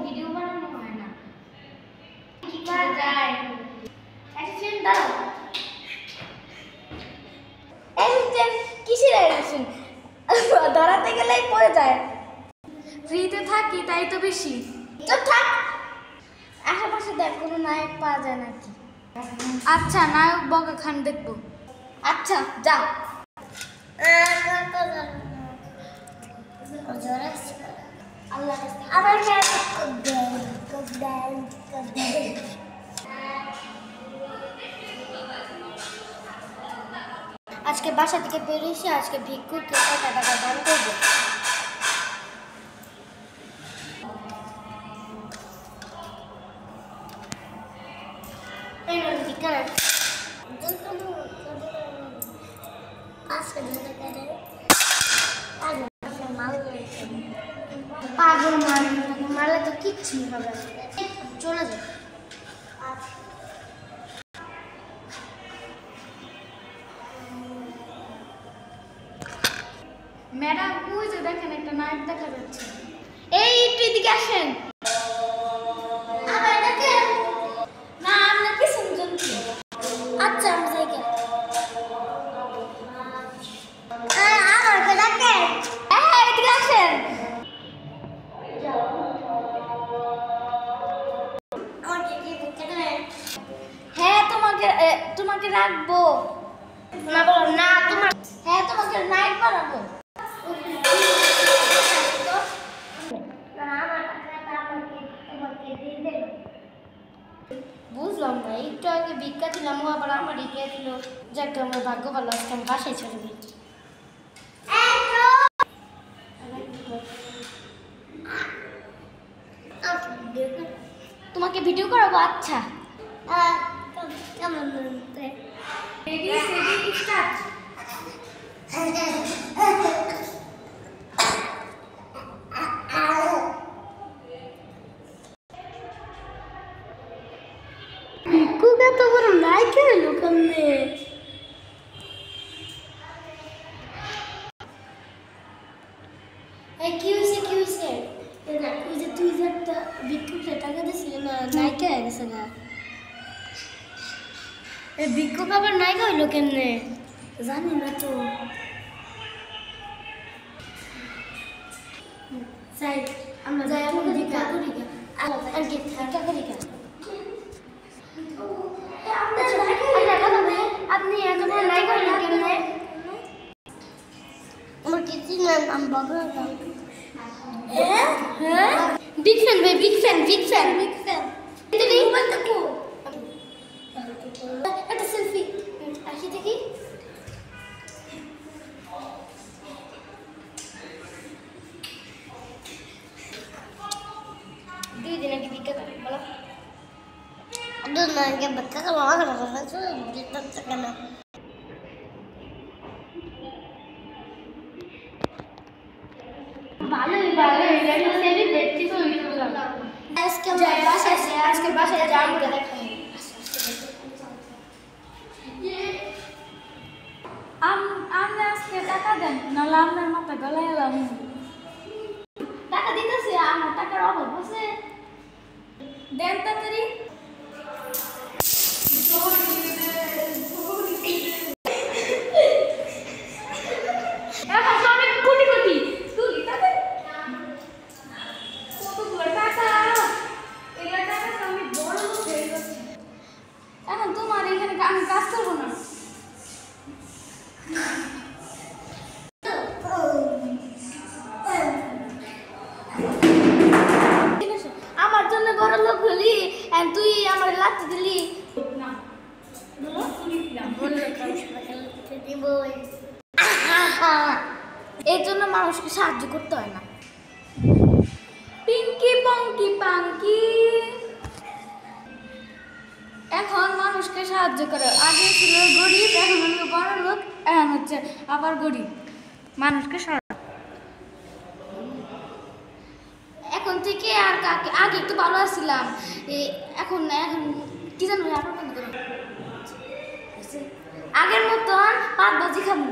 Video বানানো হয় না কি করা যায় অ্যাকশন দাও অ্যাকশন কিসের অ্যাকশন ধরাতে গেলেই পড়ে যায় ফ্রিতে থাকি তাই তো বেশি চুপ থাক আশেপাশে দেখ কোনো নায়ক পাওয়া যায় নাকি আচ্ছা নায়ক বগা খান দেখবো আচ্ছা যা আজকে বাসা থেকে বেরিয়েছি আজকে ভিক্ষুকে টাকা দান করবো পাগল মারলে তো কিচ্ছুই হবে চলে যায় ম্যাডাম ওই যে দেখেন একটা নায়ক দেখা যাচ্ছে এই একটু এদিকে আসেন না আমরা কি শুনছেন আচ্ছা আমি যাই আমার ডাকে হ্যাঁ এদিকে আসেন হ্যাঁ তোমাকে রাখবো না বলো না তোমার হ্যাঁ তোমাকে নাইট বানাবো বুঝলাম না একটু আগে ভিক্ষা দিলাম ও আবার আমার রিপে দিল যাক আমার ভাগ্য ভালো আজকে আমি বাসায় চলে যাই তোমাকে ভিডিও করাবো আচ্ছা কেমন ভিক্ষুকে তো বড় নাইকে হইলো কেমনে কি হয়েছে তুই যে একটা ভিক্ষুকে টাকা দিয়েছিলি না নাইকে হয়ে গেছে না ভিক্ষুক আবার নাইকা হইলো কেমনে জানি না তো যাই আমরা যাই এখন ভিক্ষা করি আর কি ভিক্ষা করি আপনি এখন নাইকা হইলো কেমনে আমার কিছু না নাম বাবা হ্যাঁ বিগ ফ্যান ভাই বিগ ফ্যান এটাই বলতে কো একটা সেলফি আসি দেখি দুই দিন আগে ভিক্ষা করে বলো দুই দিন আগে ভিক্ষা করো ভালোই সেলিব্রেট কিছু আজকে বাসায় যাই করে দেখাই আমি আজকে টাকা দেন নাহলে আপনার মাথা গলায় এলাম টাকা দিতেছি আমার টাকার অভাব আছে দেন তাড়াতাড়ি এখন তোমার এখানে আমি কাজ করবো না আমার জন্য বড় লোক হলি তুই আমার লাথি দিলি এর জন্য মানুষকে সাহায্য করতে হয় না পিঙ্কি পঙ্কি পাঙ্কি এখন মানুষকে সাহায্য করে আগে ছিল গরিব এখন হলো বড় লোক এখন হচ্ছে আবার গরিব মানুষকে এখন থেকে আর আগে একটু ভালো আসছিলাম এখন কি জানো আগের মতন 5 বাজি খাবো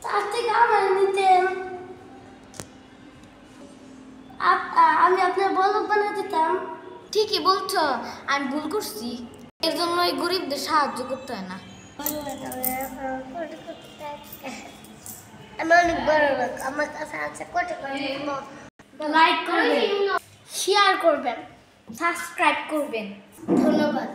তার থেকে আমার নিতে আমি আপনার বলদ বানিয়ে দিতাম। ঠিকই বলছো, আমি ভুল করছি। এর জন্য এই গরিবদের সাহায্য করতে হয় না। আমি অনেক বড় লোক, আমার কাছে আছে কোটি কোটি। লাইক করবেন, শেয়ার করবেন, সাবস্ক্রাইব করবেন। ধন্যবাদ।